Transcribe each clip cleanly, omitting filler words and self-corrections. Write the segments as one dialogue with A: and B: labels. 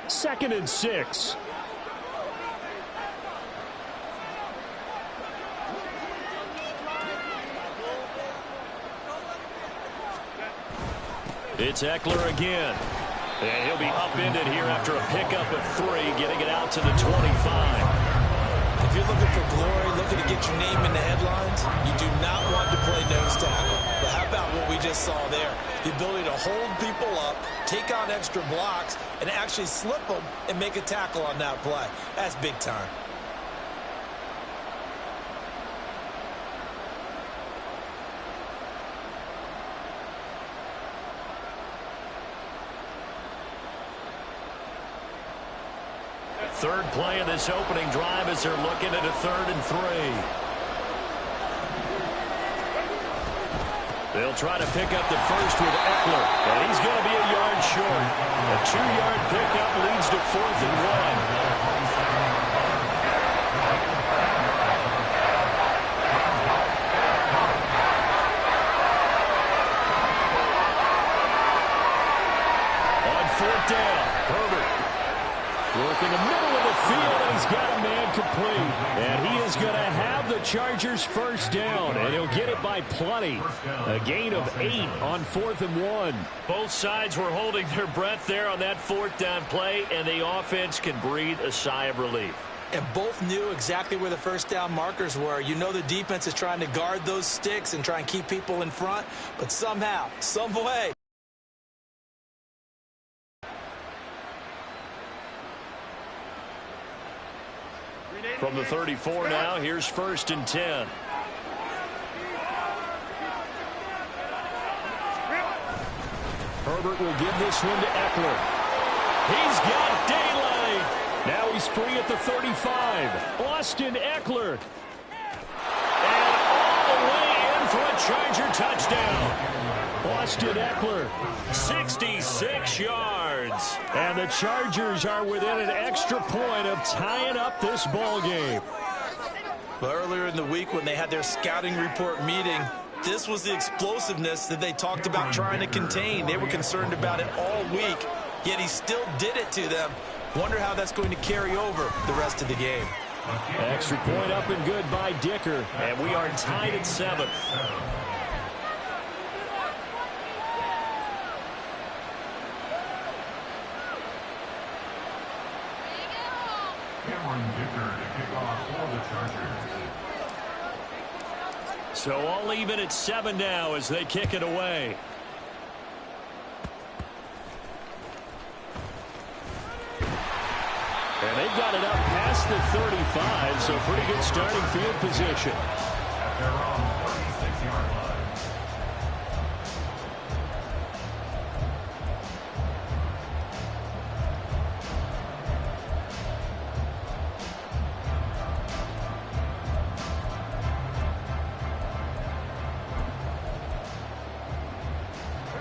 A: 2nd and 6. It's Eckler again. And he'll be upended here after a pickup of 3, getting it out to the 25.
B: If you're looking for glory, looking to get your name in the headlines, you do not want to play nose tackle. But how about what we just saw there? The ability to hold people up, take on extra blocks, and actually slip them and make a tackle on that play. That's big time.
A: Third play of this opening drive as they're looking at a 3rd and 3. They'll try to pick up the first with Eckler, and he's going to be a yard short. A 2-yard pickup leads to 4th and 1. On 4th down, Herbert working the middle of the field, and he's got a man complete. And he is going to have the Chargers first down, and he'll get it by plenty. A gain of 8 on 4th and 1. Both sides were holding their breath there on that 4th down play, and the offense can breathe a sigh of relief.
B: And both knew exactly where the first down markers were. You know the defense is trying to guard those sticks and try and keep people in front, but somehow, some way,
A: from the 34 now, here's 1st and 10. Herbert will give this one to Eckler. He's got daylight. Now he's free at the 35. Austin Eckler. And all the way in for a Charger touchdown. Austin Eckler, 66 yards. And the Chargers are within an extra point of tying up this ball game.
B: Well, earlier in the week when they had their scouting report meeting, this was the explosiveness that they talked about trying to contain. They were concerned about it all week, yet he still did it to them. Wonder how that's going to carry over the rest of the game.
A: Extra point up and good by Dicker. And we are tied at 7. So all even at 7 now as they kick it away. And they've got it up past the 35, so pretty good starting field position.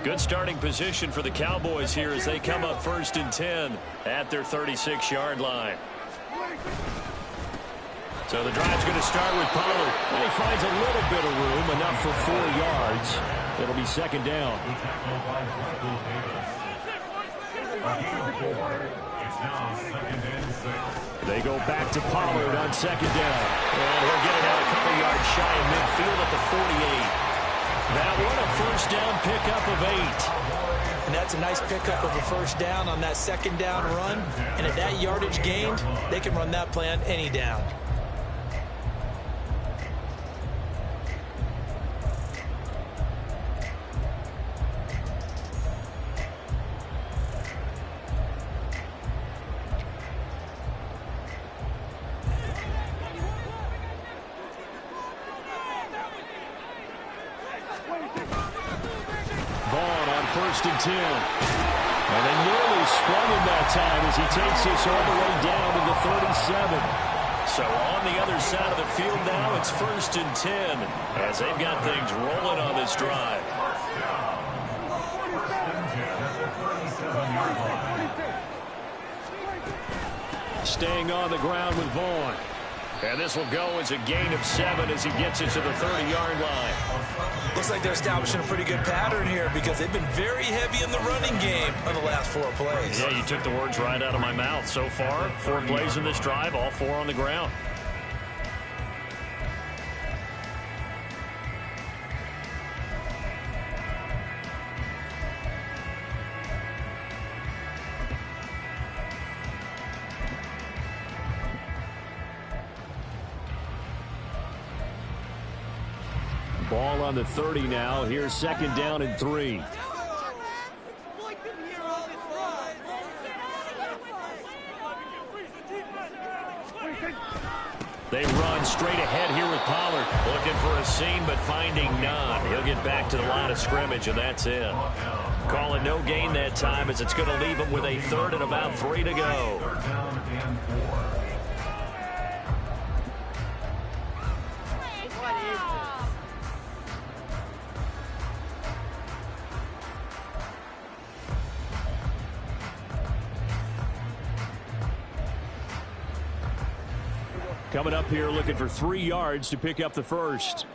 A: Good starting position for the Cowboys here as they come up 1st and 10 at their 36-yard line. So the drive's going to start with Pollard. And he finds a little bit of room, enough for 4 yards. It'll be 2nd down. They go back to Pollard on 2nd down. And he'll get it out a couple yards shy of midfield at the 48. That one a 1st down pickup of 8.
B: And that's a nice pickup of a 1st down on that 2nd down run. And at that yardage gained, they can run that play on any down.
A: Vaughn on 1st and 10. And they nearly sprung him that time as he takes this all the way down to the 37. So on the other side of the field now, it's 1st and 10 as they've got things rolling on this drive. Staying on the ground with Vaughn. And this will go as a gain of 7 as he gets it to the 30-yard line.
B: Looks like they're establishing a pretty good pattern here because they've been very heavy in the running game on the last 4 plays.
A: Yeah, you took the words right out of my mouth. So far, 4 plays in this drive, all 4 on the ground. Ball on the 30 now. Here's 2nd down and 3. They run straight ahead here with Pollard. Looking for a seam, but finding none. He'll get back to the line of scrimmage, and that's it. Calling no gain that time as it's going to leave him with a 3rd and about 3 to go. Coming up here looking for 3 yards to pick up the first.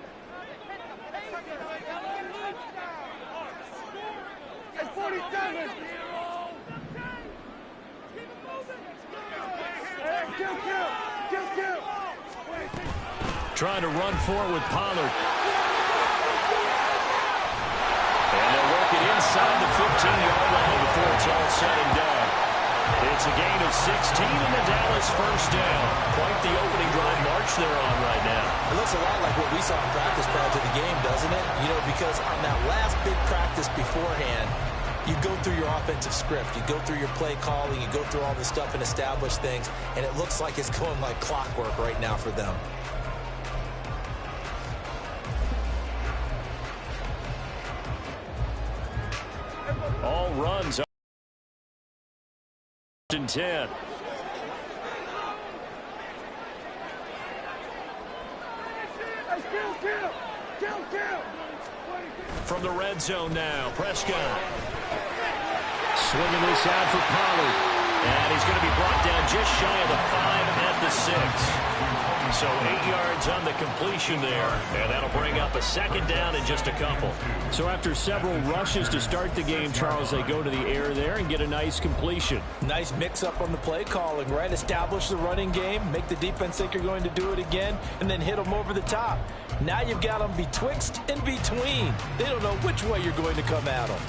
A: Trying to run for it with Pollard. And they'll work it inside the 15-yard line before it's all said and done. It's a gain of 16 and the Dallas first down. Quite the opening drive march they're on right now.
B: It looks a lot like what we saw in practice prior to the game, doesn't it? You know, because on that last big practice beforehand, you go through your offensive script. You go through your play calling. You go through all this stuff and establish things. And it looks like it's going like clockwork right now for them.
A: All runs up in 10. From the red zone now, Prescott. Swinging this out for Pollard. And he's going to be brought down just shy of the 5 at the 6. So 8 yards on the completion there. And that'll bring up a 2nd down and just a couple. So after several rushes to start the game, Charles, they go to the air there and get a nice completion.
B: Nice mix-up on the play calling, right? Establish the running game, make the defense think you're going to do it again, and then hit them over the top. Now you've got them betwixt and between. They don't know which way you're going to come at them.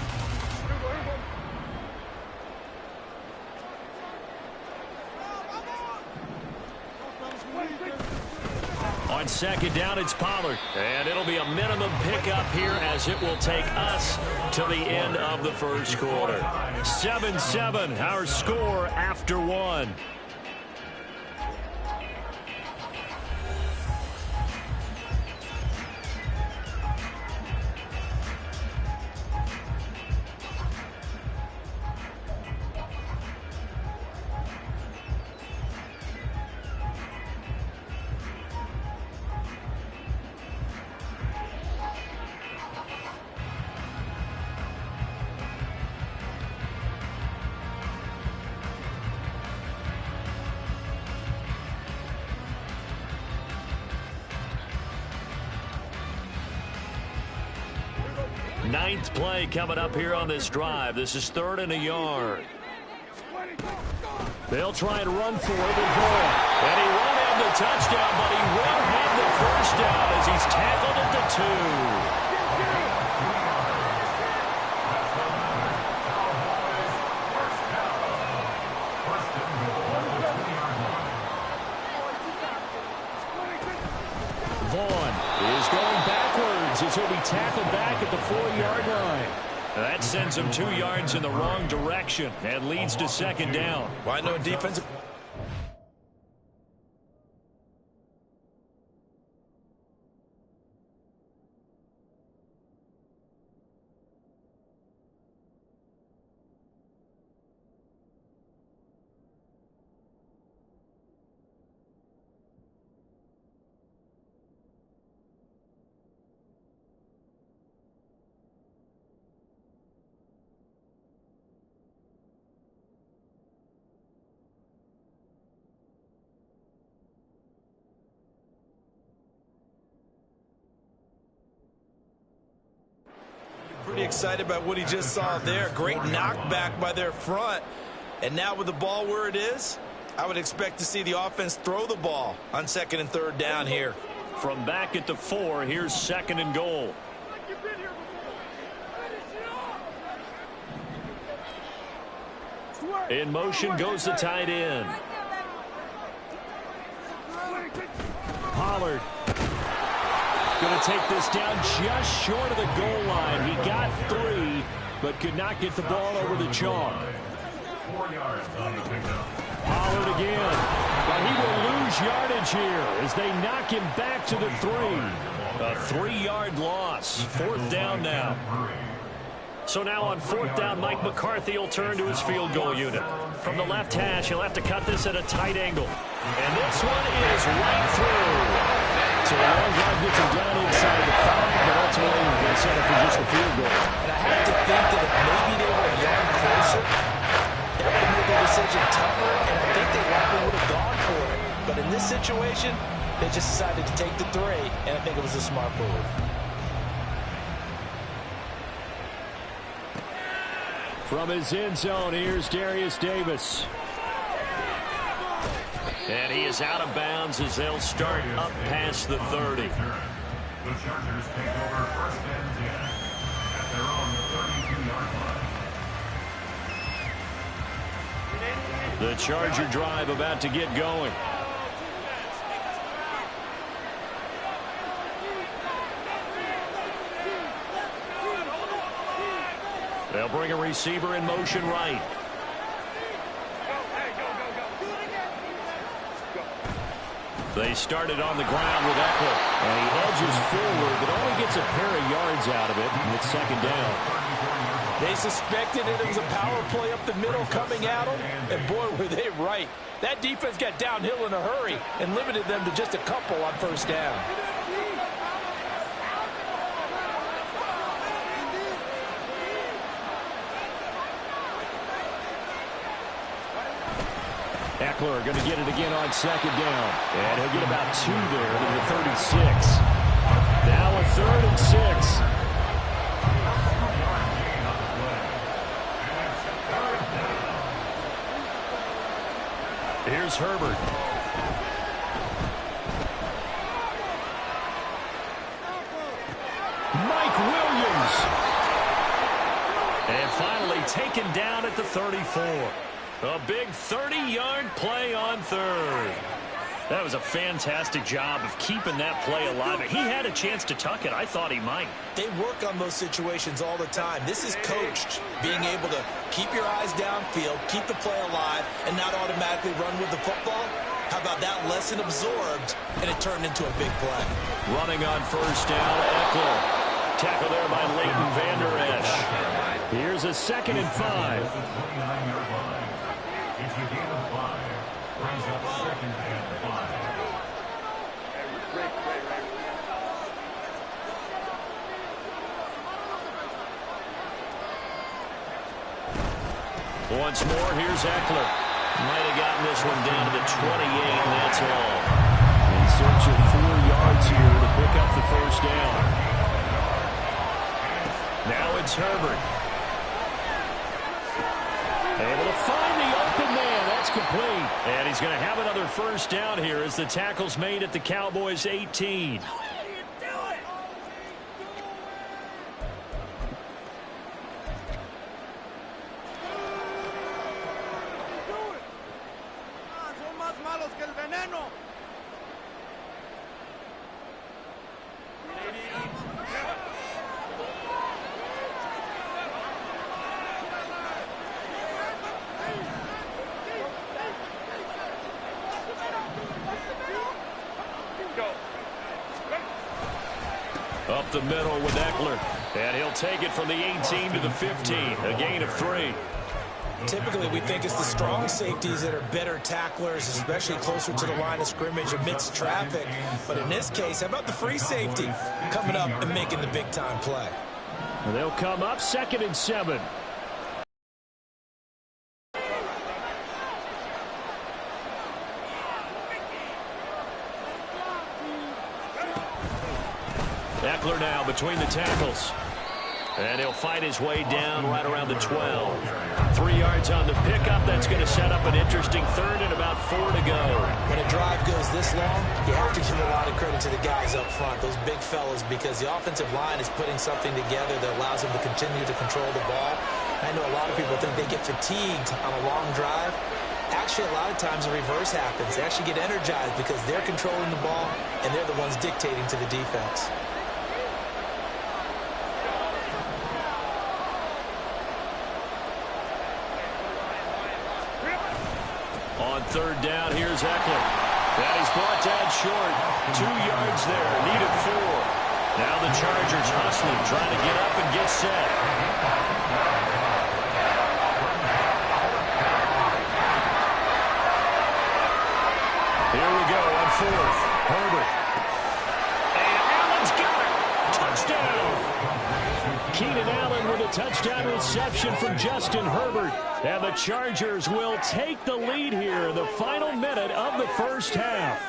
A: On 2nd down, it's Pollard. And it'll be a minimum pickup here as it will take us to the end of the first quarter. 7-7, our score after 1. Ninth play coming up here on this drive. This is 3rd and a yard. They'll try and run for it with Vaughn. And he won't have the touchdown, but he will have the first down as he's tackled at the 2. As he'll be tackled back at the 4-yard line. That sends him 2 yards in the wrong direction and leads to 2nd down.
B: Why no defensive? pretty excited about what he just saw there. Great knockback by their front. And now with the ball where it is, I would expect to see the offense throw the ball on 2nd and 3rd down here.
A: From back at the 4, here's 2nd and goal. In motion goes the tight end. Pollard going to take this down just short of the goal line. He got 3, but could not get the ball over the chalk. Pollard again, but he will lose yardage here as they knock him back to the 3. A 3-yard loss. 4th down now. So now on 4th down, Mike McCarthy will turn to his field goal unit. From the left hash, he'll have to cut this at a tight angle. And this one is right through. So a long drive gets him down inside the 5, but ultimately they settle for just a field goal.
B: And I have to think that if maybe they were a yard closer, that would have made their decision tougher, and I think they likely would have gone for it. But in this situation, they just decided to take the 3, and I think it was a smart move.
A: From his end zone, here's Darius Davis. And he is out of bounds as they'll start up past the 30.
C: The Chargers take over 1st and 10 at their own 32-yard line.
A: The Charger drive about to get going. They'll bring a receiver in motion right. They started on the ground with Eckler. And he edges forward, but only gets a pair of yards out of it. And it's 2nd down.
B: They suspected it was a power play up the middle coming at them. And boy, were they right. That defense got downhill in a hurry and limited them to just a couple on 1st down.
A: Eckler going to get it again on 2nd down. And he'll get about 2 there to the 36. Now a 3rd and 6. Here's Herbert. Mike Williams. And finally taken down at the 34. A big 30-yard play on 3rd. That was a fantastic job of keeping that play alive. He had a chance to tuck it. I thought he might.
B: They work on those situations all the time. This is coached, being able to keep your eyes downfield, keep the play alive, and not automatically run with the football. How about that lesson absorbed, and it turned into a big play.
A: Running on 1st down, Eckler. Tackle there by Leighton Vander Esch. Here's a 2nd and 5.
C: It's the game of 5. Brings up 2nd and 5.
A: Once more, here's Eckler. Might have gotten this one down to the 28, and that's all. In search of 4 yards here to pick up the 1st down. Now it's Herbert. Able to find the open man. That's complete. And he's going to have another 1st down here as the tackle's made at the Cowboys' 18. Up the middle with Eckler. And he'll take it from the 18 to the 15. A gain of 3.
B: Typically, we think it's the strong safeties that are better tacklers, especially closer to the line of scrimmage amidst traffic. But in this case, how about the free safety coming up and making the big-time play?
A: They'll come up 2nd and 7. Eckler now between the tackles. And he'll fight his way down right around the 12. 3 yards on the pickup. That's going to set up an interesting third and about 4 to go.
B: When a drive goes this long, you have to give a lot of credit to the guys up front, those big fellas, because the offensive line is putting something together that allows them to continue to control the ball. I know a lot of people think they get fatigued on a long drive. Actually, a lot of times the reverse happens. They actually get energized because they're controlling the ball, and they're the ones dictating to the defense.
A: On third down, here's Eckler. That is brought down short. 2 yards there, needed 4. Now the Chargers hustling, trying to get up and get set. Here we go on 4th. Herbert. And Allen's got it. Touchdown. Keenan Allen with a touchdown reception from Justin Herbert. And the Chargers will take the lead here in the final minute of the first half.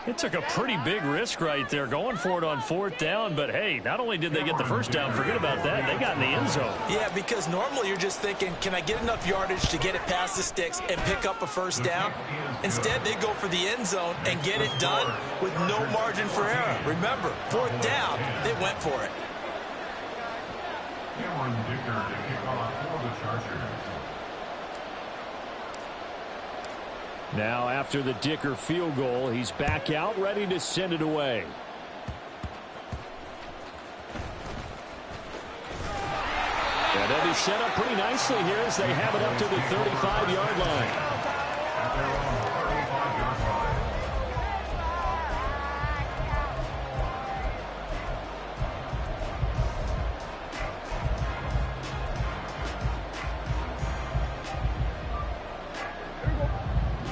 A: It took a pretty big risk right there going for it on 4th down. But, hey, not only did they get the first down, forget about that, they got in the end zone.
B: Yeah, because normally you're just thinking, can I get enough yardage to get it past the sticks and pick up a first down? Instead, they go for the end zone and get it done with no margin for error. Remember, 4th down, they went for it.
C: Cameron Dicker to kick off for the Chargers.
A: Now, after the Dicker field goal, he's back out, ready to send it away. And they'll be set up pretty nicely here as they have it up to the 35-yard line.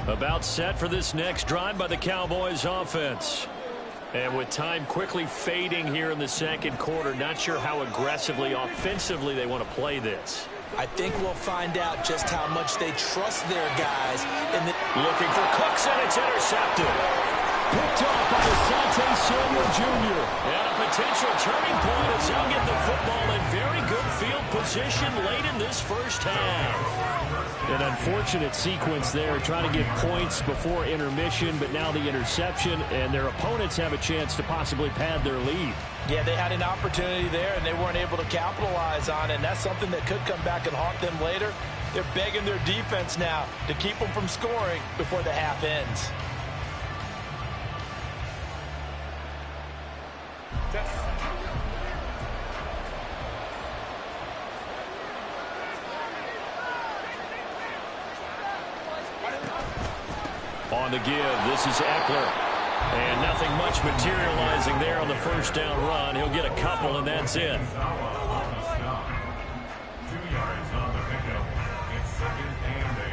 A: About set for this next drive by the Cowboys offense. And with time quickly fading here in the second quarter, not sure how aggressively, offensively they want to play this.
B: I think we'll find out just how much they trust their guys.
A: Looking for Cooks, and it's intercepted. Picked off by Asante Samuel Jr. And a potential turning point as they'll get the football in very good field position late in this first half. An unfortunate sequence there, trying to get points before intermission, but now the interception, and their opponents have a chance to possibly pad their lead.
B: Yeah, they had an opportunity there, and they weren't able to capitalize on it, and that's something that could come back and haunt them later. They're begging their defense now to keep them from scoring before the half ends.
A: On the give, this is Eckler. And nothing much materializing there on the first down run. He'll get a couple, and that's it.
C: 2 yards on the pickup. It's 2nd and 8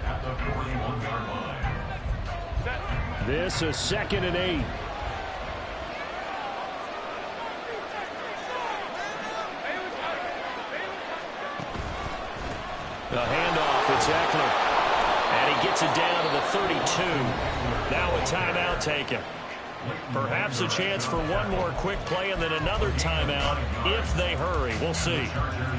C: at the 41-yard line.
A: This is 2nd and 8. The handoff, it's Eckler. And he gets it down to the 32. Now a timeout taken. Perhaps a chance for one more quick play and then another timeout if they hurry. We'll see.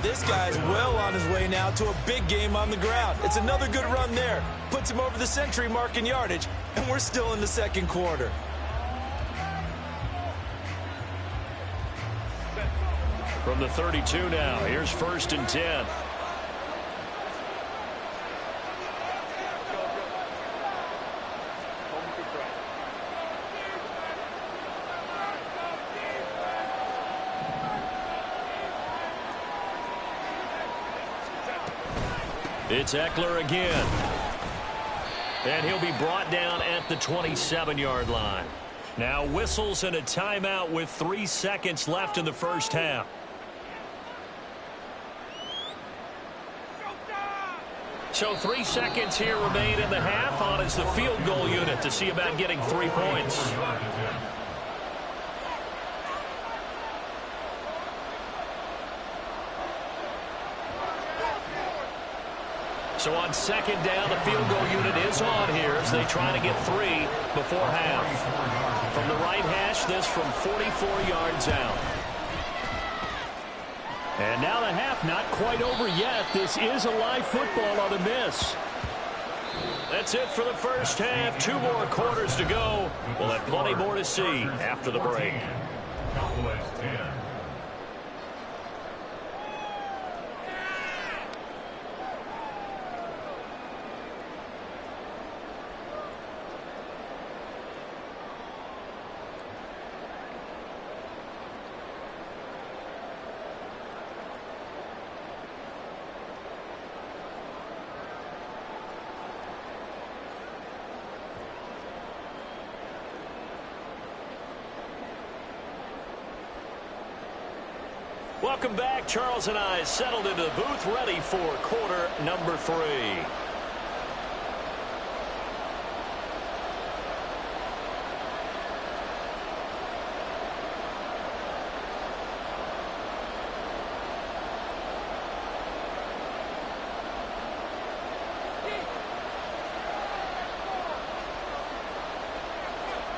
B: This guy's well on his way now to a big game on the ground. It's another good run there. Puts him over the century mark in yardage, and we're still in the second quarter.
A: From the 32 now, here's 1st and 10. It's Eckler again. And he'll be brought down at the 27-yard line. Now whistles and a timeout with 3 seconds left in the first half. So 3 seconds here remain in the half. On is the field goal unit to see about getting 3 points. So on 2nd down, the field goal unit is on here as they try to get 3 before half. From the right hash, this from 44 yards out. And now the half not quite over yet. This is a live football on the miss. That's it for the first half. 2 more quarters to go. We'll have plenty more to see after the break.
C: Cowboys 10.
A: Welcome back. Charles and I settled into the booth, ready for quarter number 3.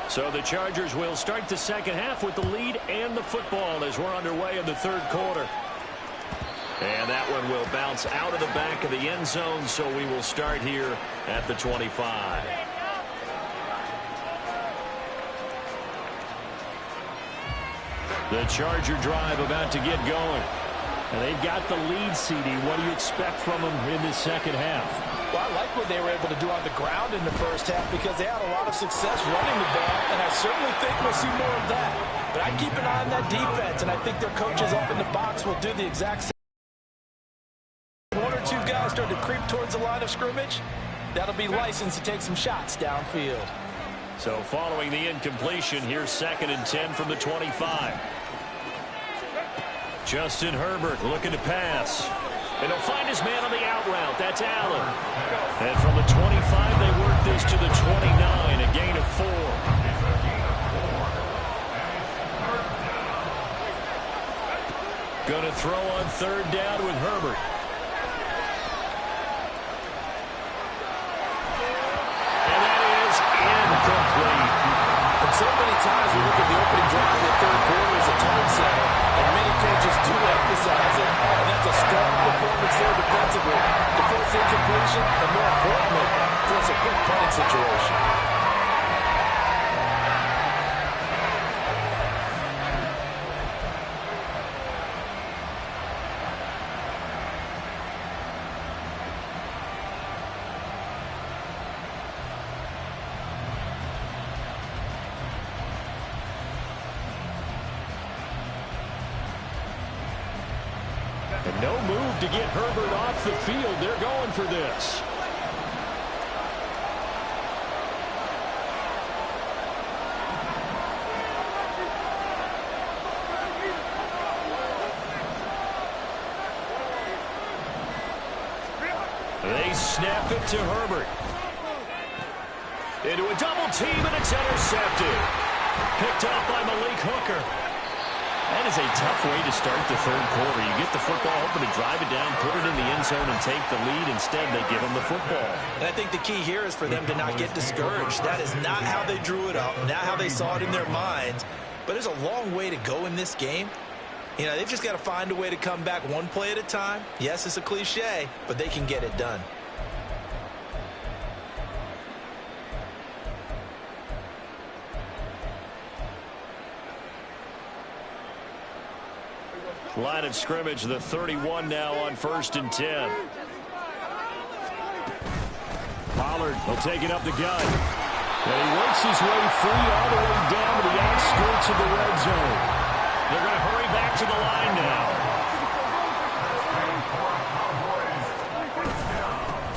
A: So the Chargers will start the second half with the lead and the football as we're underway in the third quarter. And that one will bounce out of the back of the end zone, so we will start here at the 25. The Charger drive about to get going. And they've got the lead, CD. What do you expect from them in the second half?
B: Well, I like what they were able to do on the ground in the first half because they had a lot of success running the ball, and I certainly think we'll see more of that. But I'd keep an eye on that defense, and I think their coaches up in the box will do the exact same. 1 or 2 guys start to creep towards the line of scrimmage, that'll be licensed to take some shots downfield.
A: So following the incompletion, here's 2nd and 10 from the 25. Justin Herbert looking to pass. And he'll find his man on the out route. That's Allen. And from the 25, they work this to the 29, a gain of 4. Going to throw on 3rd down with Herbert. And that is incomplete.
B: And so many times we look at the opening drive in the third quarter as a tone setter, and many coaches do emphasize it. And that's a strong performance there defensively to force incompletion, and more importantly, force a quick punting situation.
A: And no move to get Herbert off the field. They're going for this. They snap it to Herbert. Into a double team, and it's intercepted. Picked up by Malik Hooker. That is a tough way to start the third quarter. You get the football, hoping to drive it down, put it in the end zone, and take the lead. Instead, they give them the football.
B: And I think the key here is for them to not get discouraged. That is not how they drew it up, not how they saw it in their minds. But there's a long way to go in this game. You know, they've just got to find a way to come back one play at a time. Yes, it's a cliche, but they can get it done.
A: Line of scrimmage, the 31 now on 1st and 10. Pollard will take it up the gut. And he works his way free all the way down to the outskirts of the red zone. They're going to hurry back to the line now.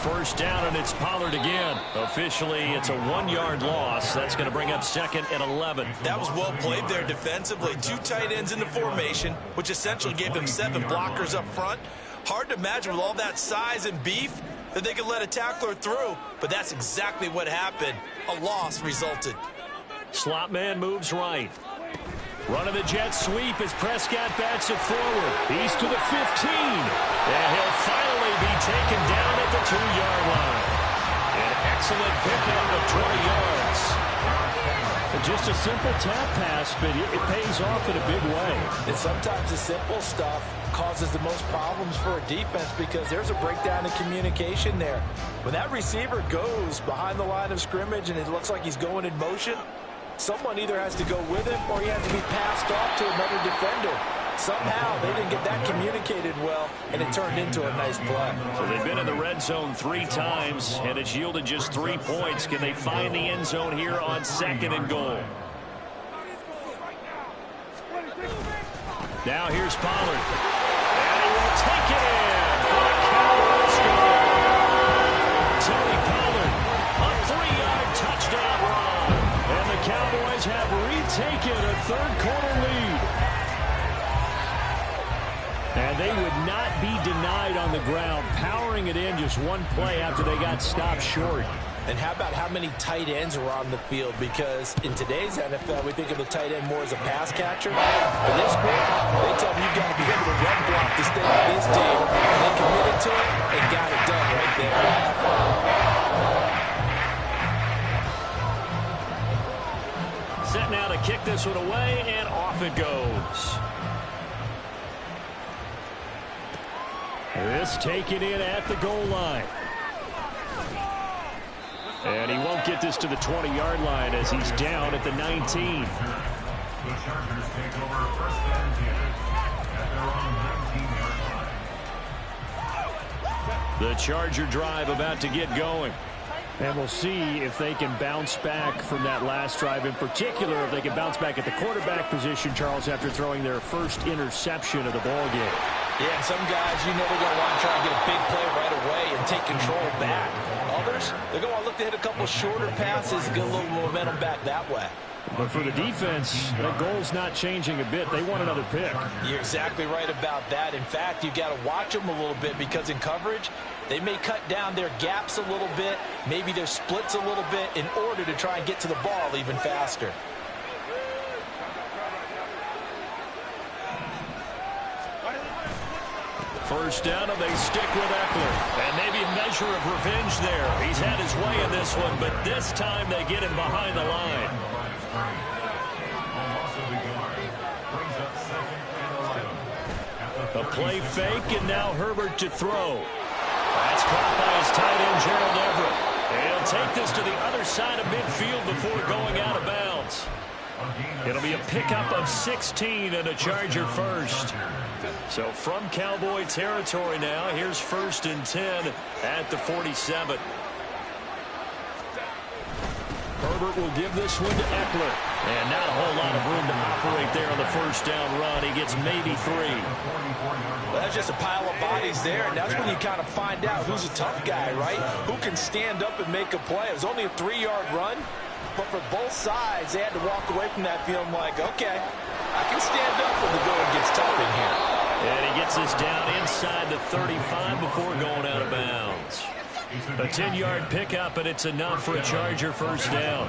A: First down, and it's Pollard again. Officially, it's a 1-yard loss. That's going to bring up 2nd and 11.
B: That was well played there defensively. 2 tight ends in the formation, which essentially gave them 7 blockers up front. Hard to imagine with all that size and beef that they could let a tackler through, but that's exactly what happened. A loss resulted.
A: Slot man moves right. Running the jet sweep as Prescott bats it forward. He's to the 15. And he'll finally be taken down at the 2-yard line. An excellent pickup of 20 yards. The Just a simple tap pass, but it pays off in a big way.
B: And sometimes the simple stuff causes the most problems for a defense because there's a breakdown in communication there. When that receiver goes behind the line of scrimmage and it looks like he's going in motion, someone either has to go with him or he has to be passed off to another defender. Somehow they didn't get that communicated well, and it turned into a nice play.
A: So they've been in the red zone 3 times, and it's yielded just 3 points. Can they find the end zone here on 2nd and goal? Now here's Pollard. And he will take it in for a Cowboys score. Tony Pollard, a 3-yard touchdown run. And the Cowboys have retaken a third-quarter lead. And they would not be denied on the ground, powering it in just 1 play after they got stopped short.
B: And how about how many tight ends are on the field? Because in today's NFL, we think of the tight end more as a pass catcher. For this group, they tell them you've got to be able to run block to stay with this team. And they committed to it and got it done right there.
A: Set now to kick this one away, and off it goes. This taken in at the goal line. And he won't get this to the 20-yard line as he's down at the 19.
C: The Chargers take over 1st and 10 at their own 19-yard line.
A: The Charger drive about to get going. And we'll see if they can bounce back from that last drive. In particular, if they can bounce back at the quarterback position, Charles, after throwing their first interception of the ball game.
B: Yeah, some guys, you know, they're going to want to try and get a big play right away and take control back. Others, they're going to want to look to hit a couple shorter passes and get a little momentum back that way.
A: But for the defense, the goal's not changing a bit. They want another pick.
B: You're exactly right about that. In fact, you've got to watch them a little bit because in coverage, they may cut down their gaps a little bit, maybe their splits a little bit in order to try and get to the ball even faster.
A: First down, and they stick with Eckler. And maybe a measure of revenge there. He's had his way in this one, but this time they get him behind the line. A play fake, and now Herbert to throw. That's caught by his tight end, Gerald Everett. And he'll take this to the other side of midfield before going out of bounds. It'll be a pickup of 16 and a Charger first. So from Cowboy territory now, here's 1st and 10 at the 47. Herbert will give this one to Eckler. And not a whole lot of room to operate there on the first down run. He gets maybe 3.
B: Well, that's just a pile of bodies there, and that's when you kind of find out who's a tough guy, right? Who can stand up and make a play. It was only a 3-yard run, but for both sides, they had to walk away from that feeling like, okay, I can stand up when the going gets tough in here.
A: And he gets this down inside the 35 before going out of bounds. A 10-yard pickup, and it's enough for a Charger first down.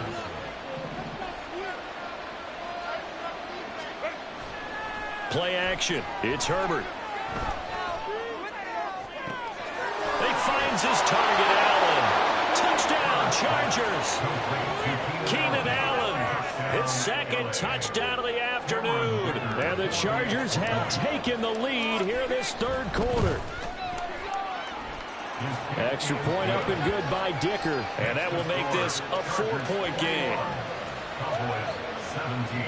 A: Play action. It's Herbert. He finds his target, Allen. Touchdown, Chargers. Keenan Allen, his 2nd touchdown of the afternoon. And the Chargers have taken the lead here in this 3rd quarter. Extra point up and good by Dicker. And that will make this a 4-point game.
C: Cowboys 17.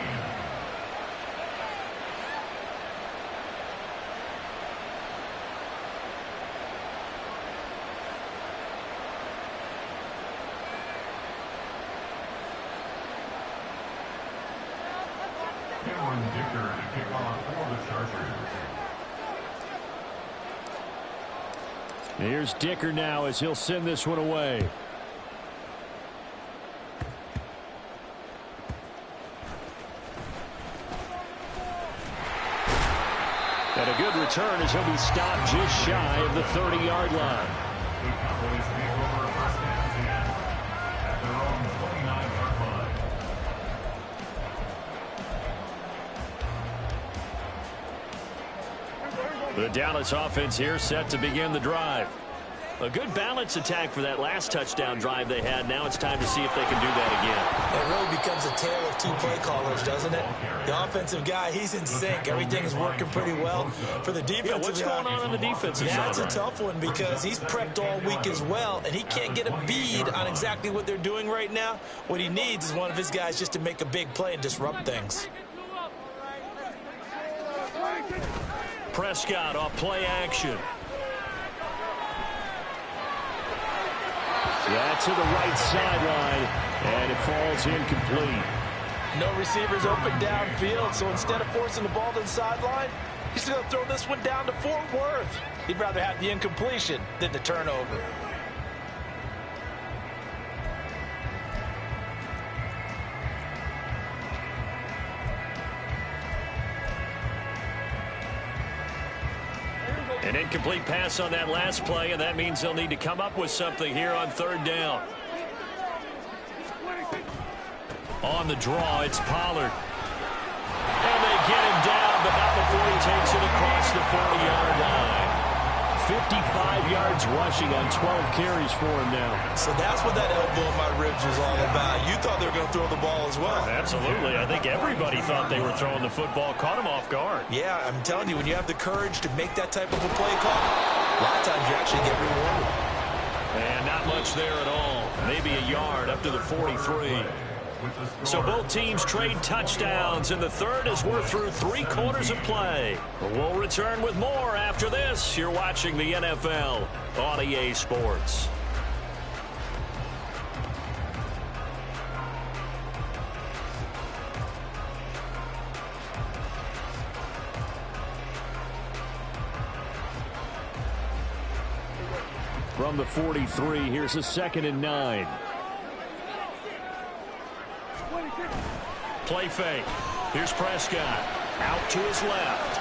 C: Dicker to kick off for the Chargers.
A: Here's Dicker now as he'll send this one away. And a good return as he'll be stopped just shy of the 30-yard line.
C: The Cowboys take over 1st and 10 at their own 29-yard line.
A: The Dallas offense here set to begin the drive. A good balance attack for that last touchdown drive they had. Now it's time to see if they can do that again.
B: It really becomes a tale of two play callers, doesn't it? The offensive guy, he's in sync. Everything's working pretty well. For the defensive
A: what's going on the defensive side?
B: That's a tough one because he's prepped all week as well, and he can't get a bead on exactly what they're doing right now. What he needs is one of his guys just to make a big play and disrupt things.
A: Prescott off play action. That's to the right sideline, and it falls incomplete.
B: No receivers open downfield, so instead of forcing the ball to the sideline, he's going to throw this one down to Fort Worth. He'd rather have the incompletion than the turnover.
A: An incomplete pass on that last play, and that means they'll need to come up with something here on third down. On the draw, it's Pollard. And they get him down, but not before he takes it across the 40-yard line. 55 yards rushing on 12 carries for him now.
B: So that's what that elbow in my ribs was all about. You thought they were going to throw the ball as well.
A: Absolutely. I think everybody thought they were throwing the football. Caught him off guard.
B: Yeah, I'm telling you, when you have the courage to make that type of a play call, a lot of times you actually get rewarded.
A: And not much there at all. Maybe a yard up to the 43. So both teams trade touchdowns, and the third as we're through 3 quarters of play. We'll return with more after this. You're watching the NFL on EA Sports. From the 43, here's a 2nd and 9. Play fake. Here's Prescott. Out to his left.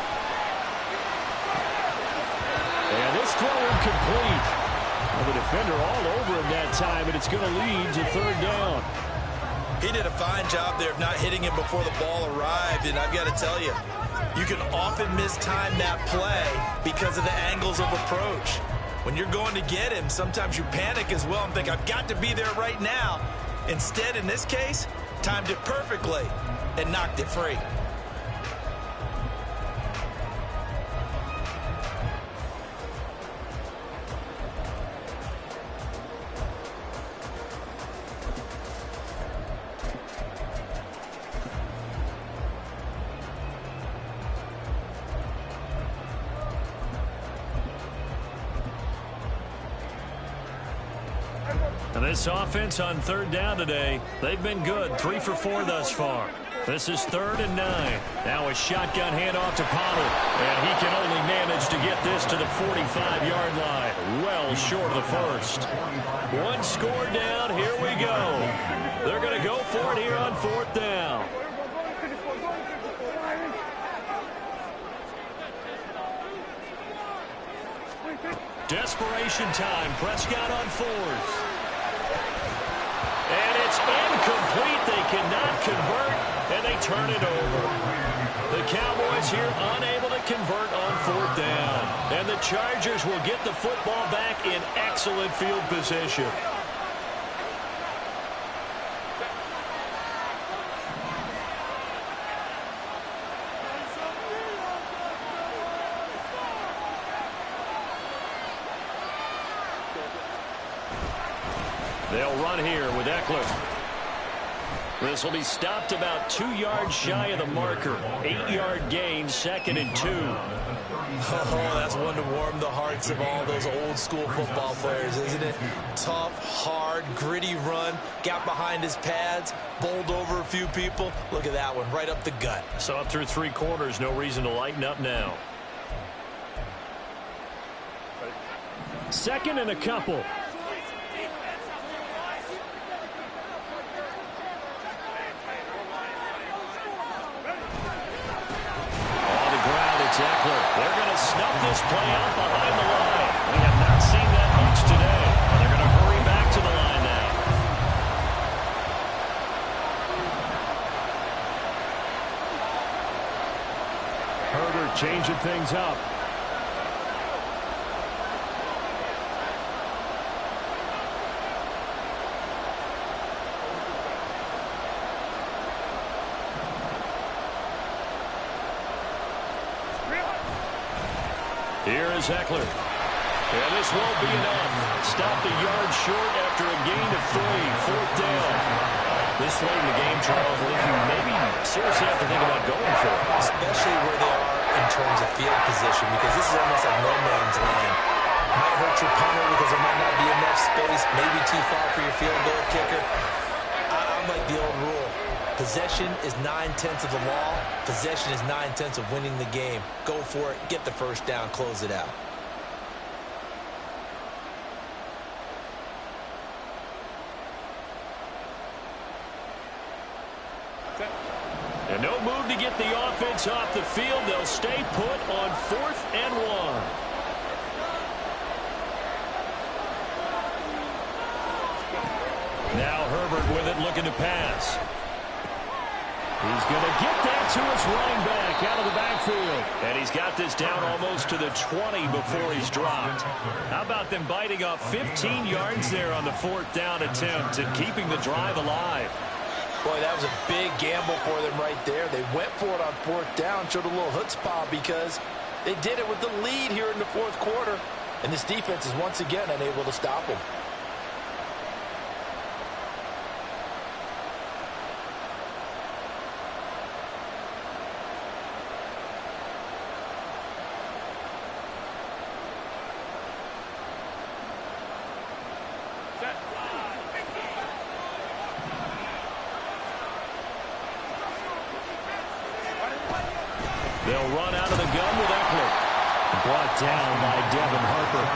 A: And this throw incomplete. Well, the defender all over him that time, and it's going to lead to third down.
B: He did a fine job there of not hitting him before the ball arrived, and I've got to tell you, you can often mistime that play because of the angles of approach. When you're going to get him, sometimes you panic as well and think, I've got to be there right now. Instead, in this case, timed it perfectly and knocked it free.
A: And this offense on third down today, they've been good. 3 for 4 thus far. This is 3rd and 9. Now a shotgun handoff to Pollard. And he can only manage to get this to the 45-yard line. Well short of the first. 1 score down. Here we go. They're going to go for it here on 4th down. Desperation time. Prescott on 4th. And it's incomplete. They cannot convert, and they turn it over. The Cowboys here unable to convert on 4th down. And the Chargers will get the football back in excellent field position. They'll run here with Eckler. This will be stopped about 2 yards shy of the marker. 8-yard gain, 2nd and 2.
B: Oh, that's one to warm the hearts of all those old school football players, isn't it? Tough, hard, gritty run. Got behind his pads, bowled over a few people. Look at that one, right up the gut.
A: So up through 3 quarters, no reason to lighten up now. 2nd and a couple. Eckler. They're going to snuff this play out behind the line. We have not seen that much today. And they're going to hurry back to the line now. Herbert changing things up. Here is Eckler. And this won't be enough. Stopped a yard short after a gain of 3. 4th down. This late in the game, Charles, I think you maybe seriously have to think about going for it.
B: Especially where they are in terms of field position, because this is almost like no man's land. Might hurt your punter because there might not be enough space, maybe too far for your field goal kicker. I'm like the old rule. Possession is 9/10 of the law. Possession is 9/10 of winning the game. Go for it. Get the first down. Close it out.
A: And no move to get the offense off the field. They'll stay put on 4th and 1. Now Herbert with it, looking to pass. He's going to get that to his running back out of the backfield. And he's got this down almost to the 20 before he's dropped. How about them biting off 15 yards there on the 4th down attempt and keeping the drive alive?
B: Boy, that was a big gamble for them right there. They went for it on 4th down, showed a little chutzpah because they did it with the lead here in the 4th quarter. And this defense is once again unable to stop them.
A: They'll run out of the gun with Eckler. Brought down by Devin Harper.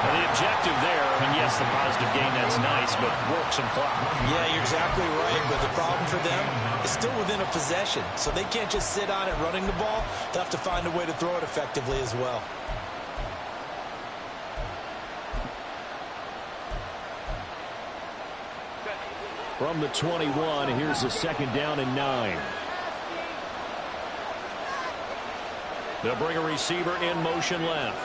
A: And the objective there, I mean, yes, the positive gain, that's nice, but work some clock.
B: Yeah, you're exactly right, but the problem for them is still within a possession, so they can't just sit on it running the ball. They'll have to find a way to throw it effectively as well.
A: From the 21, here's the 2nd down and 9. They'll bring a receiver in motion left.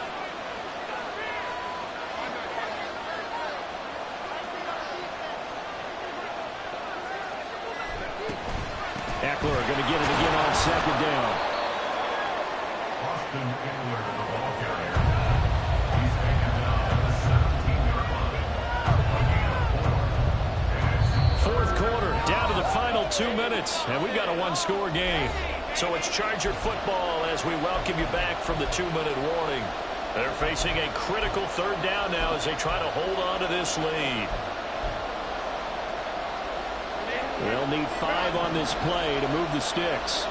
A: Eckler going to get it again on 2nd down.
C: Austin Eckler, the ball carrier. He's taken down at the 17-yard line.
A: 4th quarter, down to the final 2 minutes, and we've got a 1-score game. So it's Charger football as we welcome you back from the 2-minute warning. They're facing a critical 3rd down now as they try to hold on to this lead. They'll need 5 on this play to move the sticks.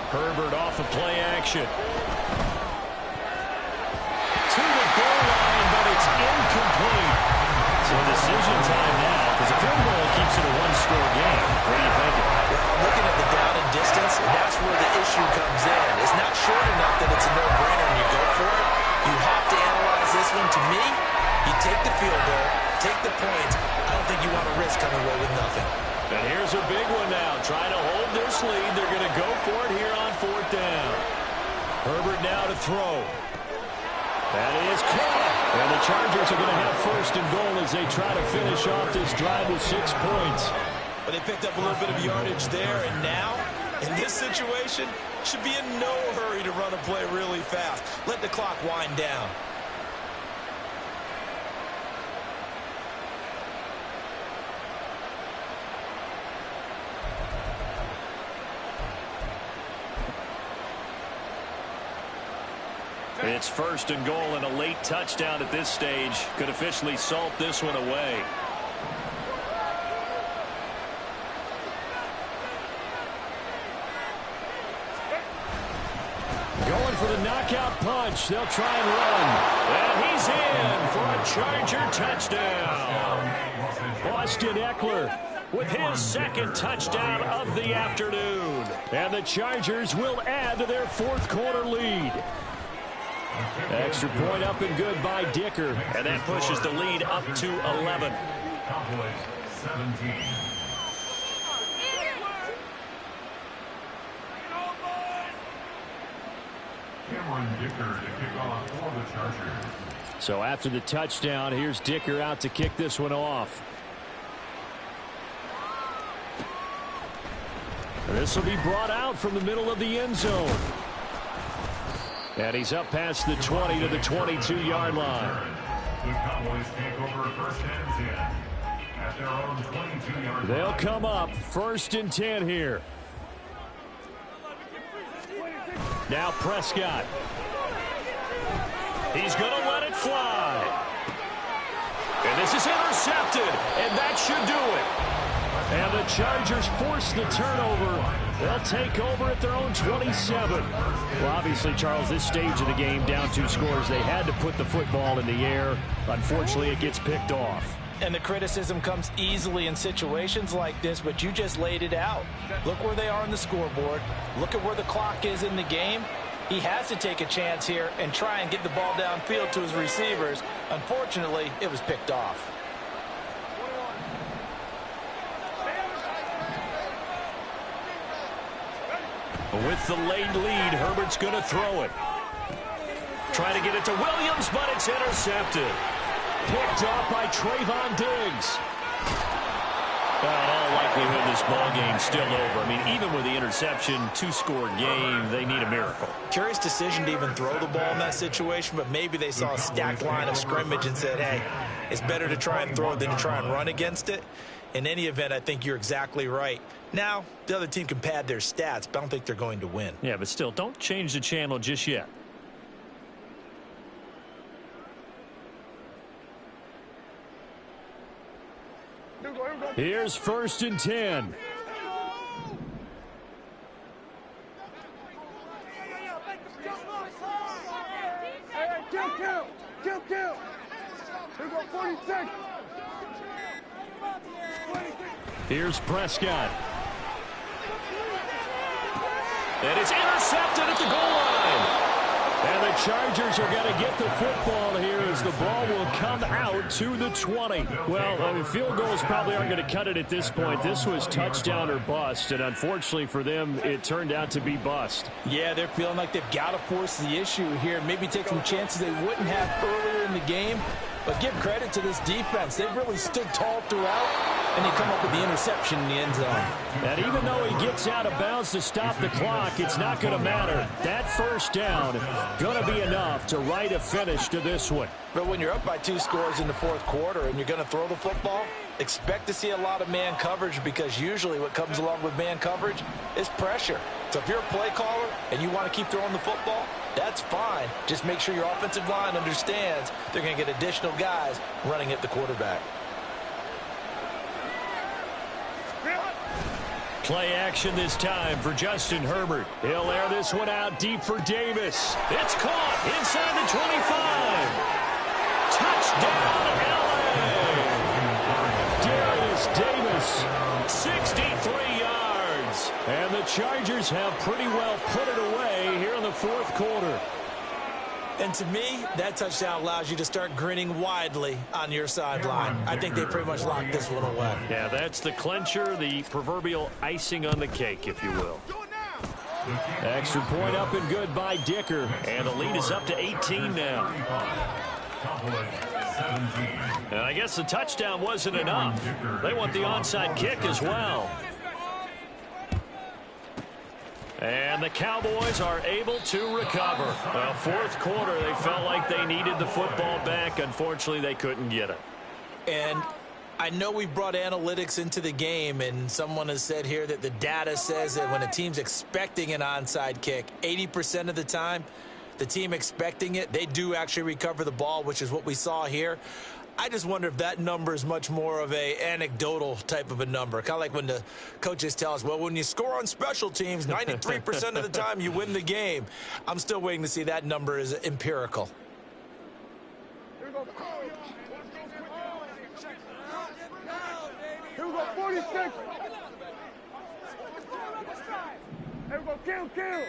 A: Herbert off of play action. To the goal line, but it's incomplete. So decision time now, because a field goal keeps it a 1-score game. What are you thinking?
B: Well, I'm looking at the down and distance, and that's where the issue comes in. It's not short enough that it's a no-brainer and you go for it. You have to analyze this one. To me, you take the field goal, take the points. I don't think you want to risk coming away with nothing.
A: And here's a big one now. Trying to hold this lead. They're going to go for it here on 4th down. Herbert now to throw. That is caught. And the Chargers are going to have 1st and goal as they try to finish off this drive with 6 points.
B: But they picked up a little bit of yardage there, and now, in this situation, should be in no hurry to run a play really fast. Let the clock wind down.
A: It's 1st and goal, and a late touchdown at this stage could officially salt this one away. Going for the knockout punch. They'll try and run. And he's in for a Charger touchdown. Austin Eckler with his 2nd touchdown of the afternoon. And the Chargers will add to their 4th quarter lead. Extra point up and good by Dicker. And that pushes the lead up to 11.
C: Cowboys 17. Cameron Dicker to kick off for the Chargers.
A: So after the touchdown, here's Dicker out to kick this one off. This will be brought out from the middle of the end zone. And he's up past the 20 to the 22-yard line.
C: The Cowboys take over first and 10 at their own 22-yard line.
A: They'll come up first and 10 here. Now Prescott. He's going to let it fly. And this is intercepted, and that should do it. And the Chargers force the turnover. They'll take over at their own 27. Well, obviously, Charles, this stage of the game, down 2 scores, they had to put the football in the air. Unfortunately, it gets picked off.
B: And the criticism comes easily in situations like this, but you just laid it out. Look where they are on the scoreboard. Look at where the clock is in the game. He has to take a chance here and try and get the ball downfield to his receivers. Unfortunately, it was picked off.
A: With the late lead, Herbert's going to throw it. Trying to get it to Williams, but it's intercepted. Picked off by Trayvon Diggs. Well, in all likelihood, this ball game's still over. I mean, even with the interception, 2-score game, they need a miracle.
B: Curious decision to even throw the ball in that situation, but maybe they saw a stacked line of scrimmage and said, hey, it's better to try and throw it than to try and run against it. In any event, I think you're exactly right. Now, the other team can pad their stats, but I don't think they're going to win.
A: Yeah, but still, don't change the channel just yet. Here's first and 10.
D: Kill. Here we go, 46.
A: Here's Prescott. And it's intercepted at the goal line. And the Chargers are going to get the football here as the ball will come out to the 20. Well, I mean, field goals probably aren't going to cut it at this point. This was touchdown or bust, and unfortunately for them, it turned out to be bust.
B: Yeah, they're feeling like they've got to force the issue here. Maybe take some chances they wouldn't have earlier in the game. But give credit to this defense. They've really stood tall throughout, and they come up with the interception in the end zone.
A: And even though he gets out of bounds to stop the clock, it's not going to matter. That first down going to be enough to write a finish to this one.
B: But when you're up by 2 scores in the 4th quarter and you're going to throw the football, expect to see a lot of man coverage, because usually what comes along with man coverage is pressure. So if you're a play caller and you want to keep throwing the football, that's fine. Just make sure your offensive line understands they're going to get additional guys running at the quarterback.
A: Play action this time for Justin Herbert. He'll air this one out deep for Davis. It's caught inside the 25. Touchdown, LA! Darius Davis, 63 yards. And the Chargers have pretty well put it away here in the 4th quarter.
B: And to me, that touchdown allows you to start grinning widely on your sideline. I think they pretty much locked this one away.
A: Yeah, that's the clincher, the proverbial icing on the cake, if you will. Extra point up and good by Dicker. And the lead is up to 18 now. And I guess the touchdown wasn't enough. They want the onside kick as well. And the Cowboys are able to recover. Well, 4th quarter, they felt like they needed the football back. Unfortunately, they couldn't get it.
B: And I know we brought analytics into the game, and someone has said here that the data says that when a team's expecting an onside kick, 80% of the time, the team expecting it, they do actually recover the ball, which is what we saw here. I just wonder if that number is much more of a anecdotal type of a number. Kind of like when the coaches tell us, well, when you score on special teams, 93% of the time you win the game. I'm still waiting to see that number is empirical.
D: Here we go, 46. Here we go, kill.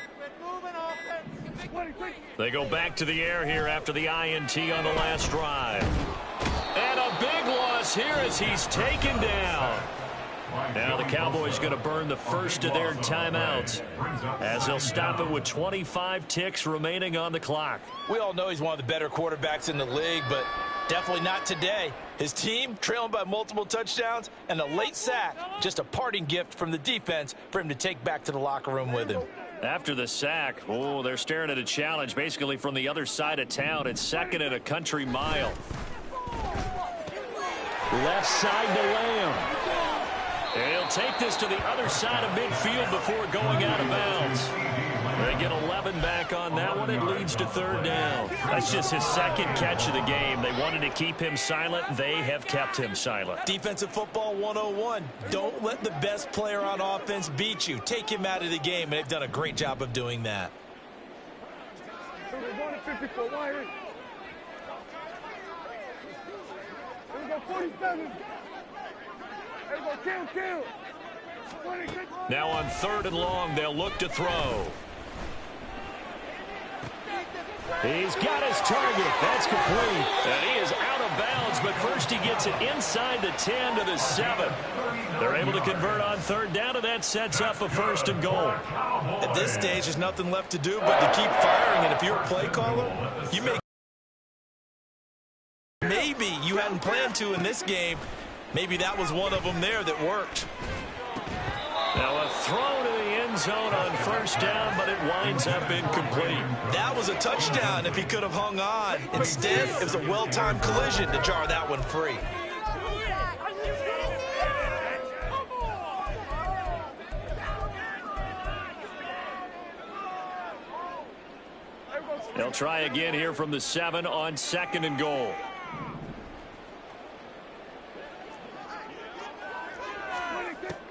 A: They go back to the air here after the INT on the last drive. And a big loss here as he's taken down. Now the Cowboys going to burn the first of their timeouts as they'll stop it with 25 ticks remaining on the clock.
B: We all know he's one of the better quarterbacks in the league, but definitely not today. His team trailing by multiple touchdowns and a late sack, just a parting gift from the defense for him to take back to the locker room with him.
A: After the sack, they're staring at a challenge basically from the other side of town. It's second and a country mile. Left side to Lamb. And he'll take this to the other side of midfield before going out of bounds. They get 11 back on that one. It leads to third down. That's just his second catch of the game. They wanted to keep him silent. They have kept him silent.
B: Defensive football 101. Don't let the best player on offense beat you. Take him out of the game, and they've done a great job of doing that.
D: Here we go, 47. Here we go, kill. 26.
A: Now on third and long, they'll look to throw. He's got his target. That's complete. And he is out of bounds, but first he gets it inside the 10 to the 7. They're able to convert on third down, and that sets up a first and goal.
B: At this stage, there's nothing left to do but to keep firing, and if you're a play caller, you may maybe you hadn't planned to in this game. Maybe that was one of them there that worked.
A: Now a throw to the end zone on first down, but it winds up incomplete.
B: That was a touchdown if he could have hung on. Instead, it was a well-timed collision to jar that one free.
A: They'll try again here from the 7 on second and goal.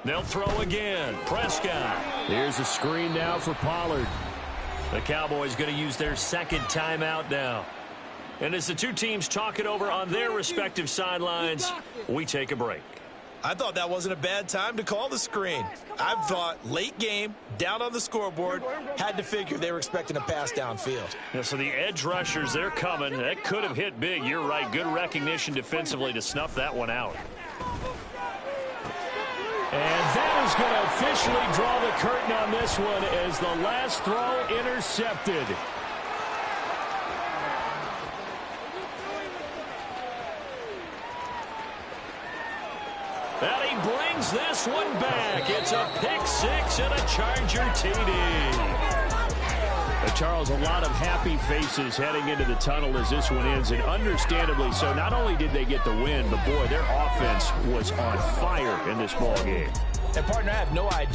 A: They'll throw again. Prescott. Here's a screen now for Pollard. The Cowboys going to use their second timeout now. And as the two teams talk it over on their respective sidelines, we take a break.
B: I thought that wasn't a bad time to call the screen. I thought late game, down on the scoreboard, had to figure they were expecting a pass downfield.
A: Yeah, so the edge rushers, they're coming. That could have hit big. You're right. Good recognition defensively to snuff that one out. And that is going to officially draw the curtain on this one as the last throw intercepted. And he brings this one back. It's a pick six and a Charger TD. Charles, a lot of happy faces heading into the tunnel as this one ends, and understandably so. Not only did they get the win, but boy, their offense was on fire in this ball game.
B: And partner, I have no idea